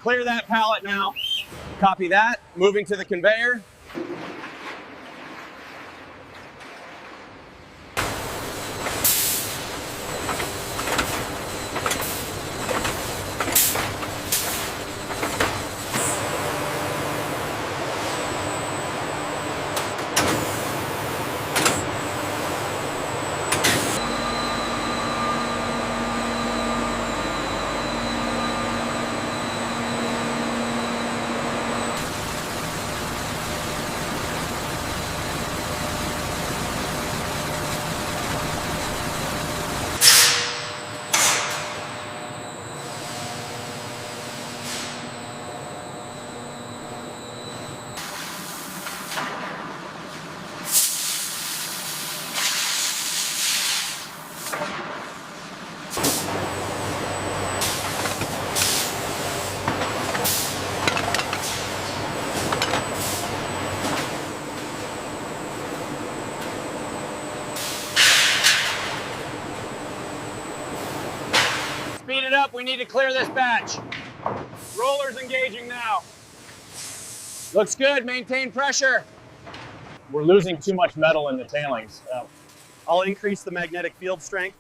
Clear that pallet now. Copy that. Moving to the conveyor. Speed it up, we need to clear this batch. Rollers engaging now. Looks good, maintain pressure. We're losing too much metal in the tailings. I'll increase the magnetic field strength.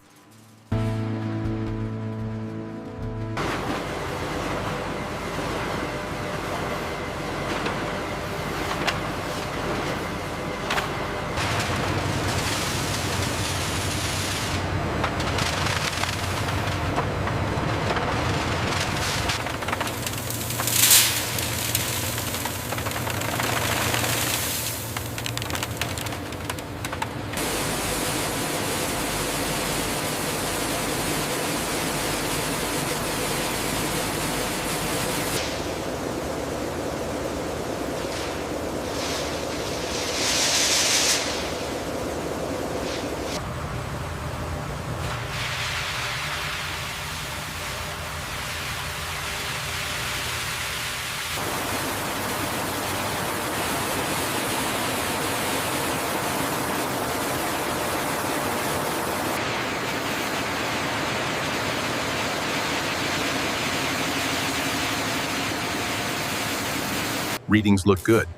Readings look good.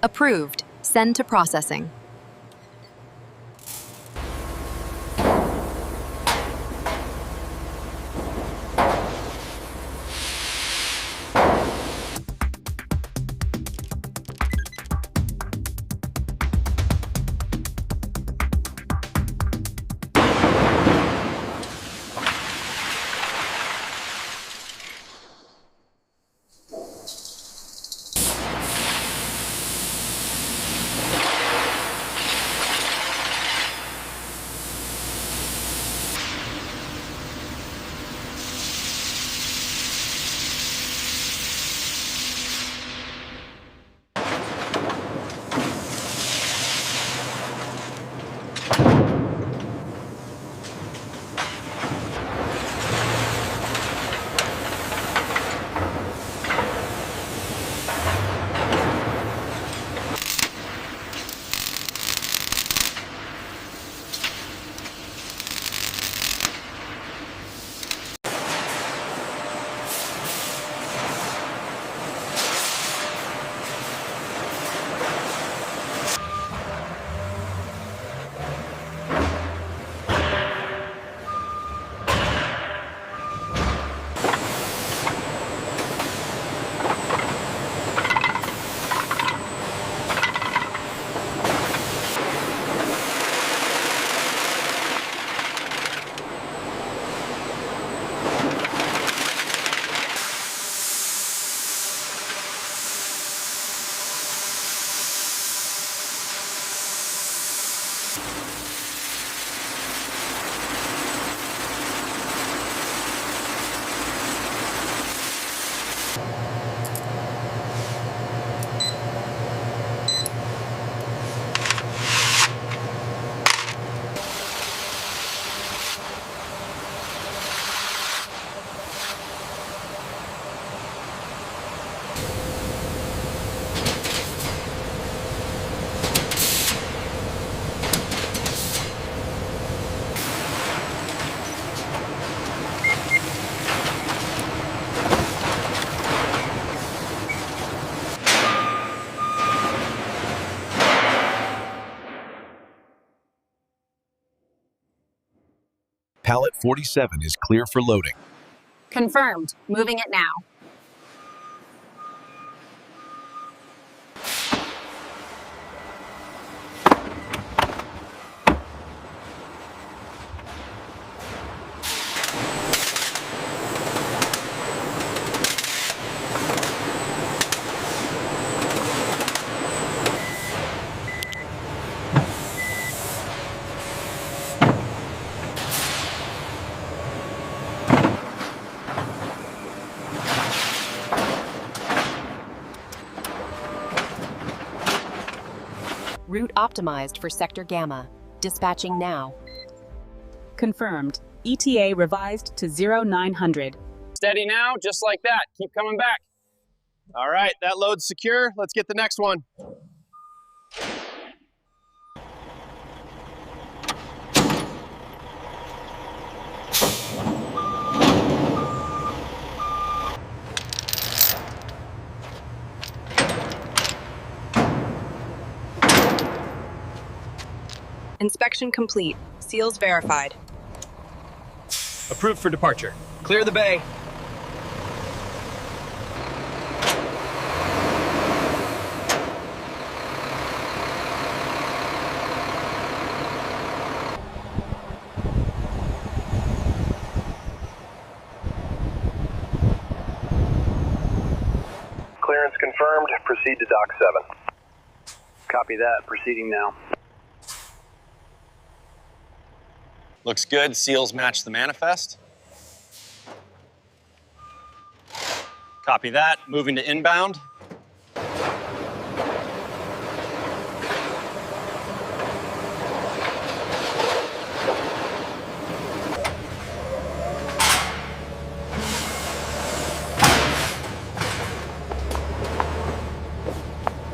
Approved. Send to processing. Pallet 47 is clear for loading. Confirmed. Moving it now. Route optimized for Sector Gamma. Dispatching now. Confirmed. ETA revised to 0900. Steady now, just like that. Keep coming back. All right, that load's secure. Let's get the next one. Inspection complete. Seals verified. Approved for departure. Clear the bay. Clearance confirmed. Proceed to Dock 7. Copy that. Proceeding now. Looks good. Seals match the manifest. Copy that. Moving to inbound.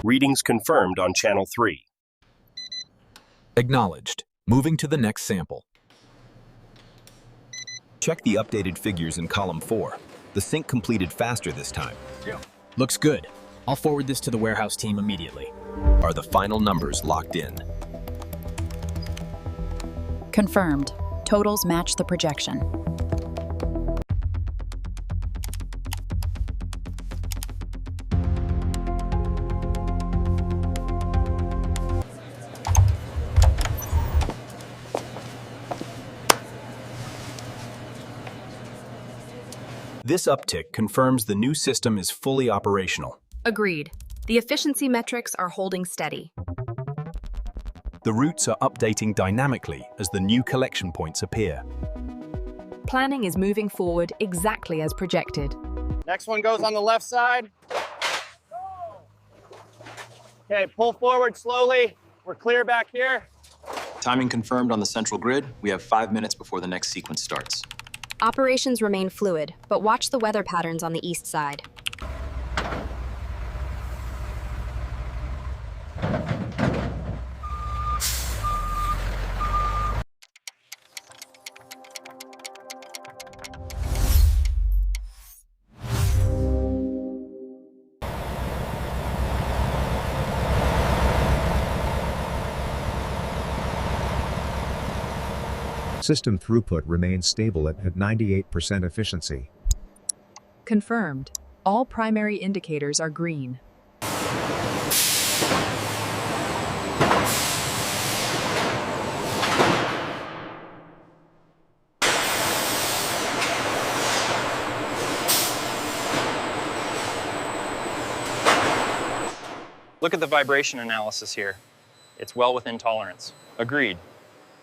Readings confirmed on Channel 3. Acknowledged. Moving to the next sample. Check the updated figures in column 4. The sync completed faster this time. Looks good. I'll forward this to the warehouse team immediately. Are the final numbers locked in? Confirmed. Totals match the projection. This uptick confirms the new system is fully operational. Agreed. The efficiency metrics are holding steady. The routes are updating dynamically as the new collection points appear. Planning is moving forward exactly as projected. Next one goes on the left side. Okay, pull forward slowly. We're clear back here. Timing confirmed on the central grid. We have 5 minutes before the next sequence starts. Operations remain fluid, but watch the weather patterns on the east side. System throughput remains stable at 98% efficiency. Confirmed. All primary indicators are green. Look at the vibration analysis here. It's well within tolerance. Agreed.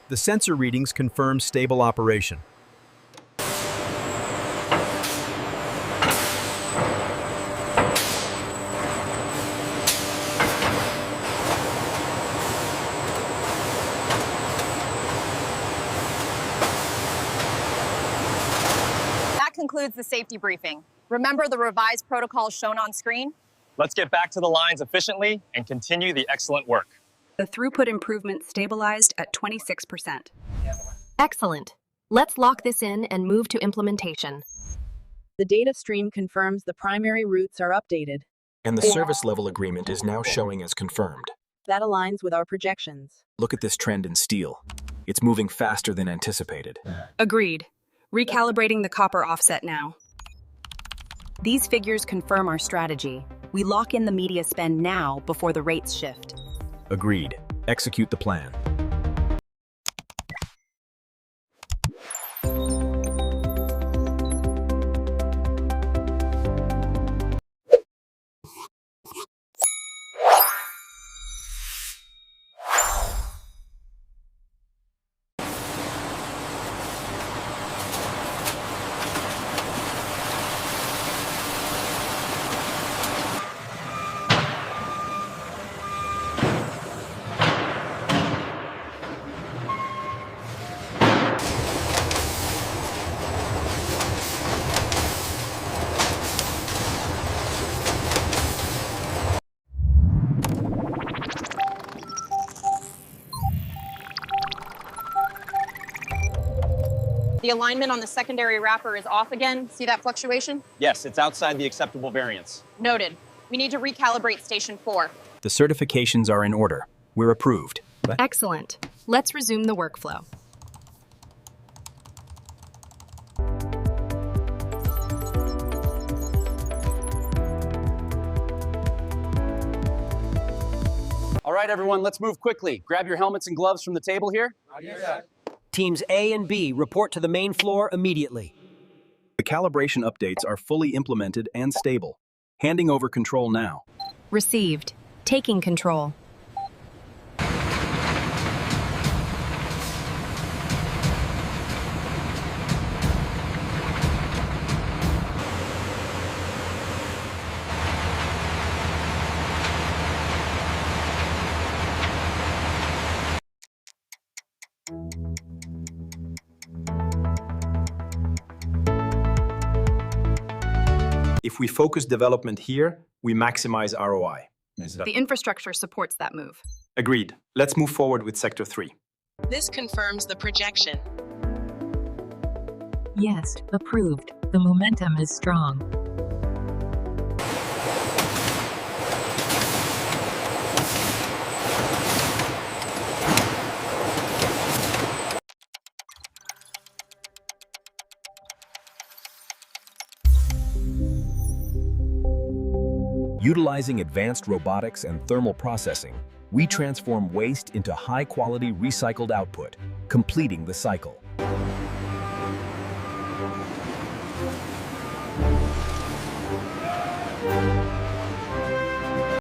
The sensor readings confirm stable operation. That concludes the safety briefing. Remember the revised protocols shown on screen? Let's get back to the lines efficiently and continue the excellent work. The throughput improvement stabilized at 26%. Excellent. Let's lock this in and move to implementation. The data stream confirms the primary routes are updated. And the service level agreement is now showing as confirmed. That aligns with our projections. Look at this trend in steel. It's moving faster than anticipated. Agreed. Recalibrating the copper offset now. These figures confirm our strategy. We lock in the media spend now before the rates shift. Agreed. Execute the plan. The alignment on the secondary wrapper is off again. See that fluctuation? Yes, it's outside the acceptable variance. Noted. We need to recalibrate station 4. The certifications are in order. We're approved. Excellent. Let's resume the workflow. All right, everyone, let's move quickly. Grab your helmets and gloves from the table here. Teams A and B report to the main floor immediately. The calibration updates are fully implemented and stable. Handing over control now. Received. Taking control. If we focus development here, we maximize ROI. The infrastructure supports that move. Agreed. Let's move forward with Sector 3. This confirms the projection. Yes, approved. The momentum is strong. Utilizing advanced robotics and thermal processing, we transform waste into high-quality recycled output, completing the cycle.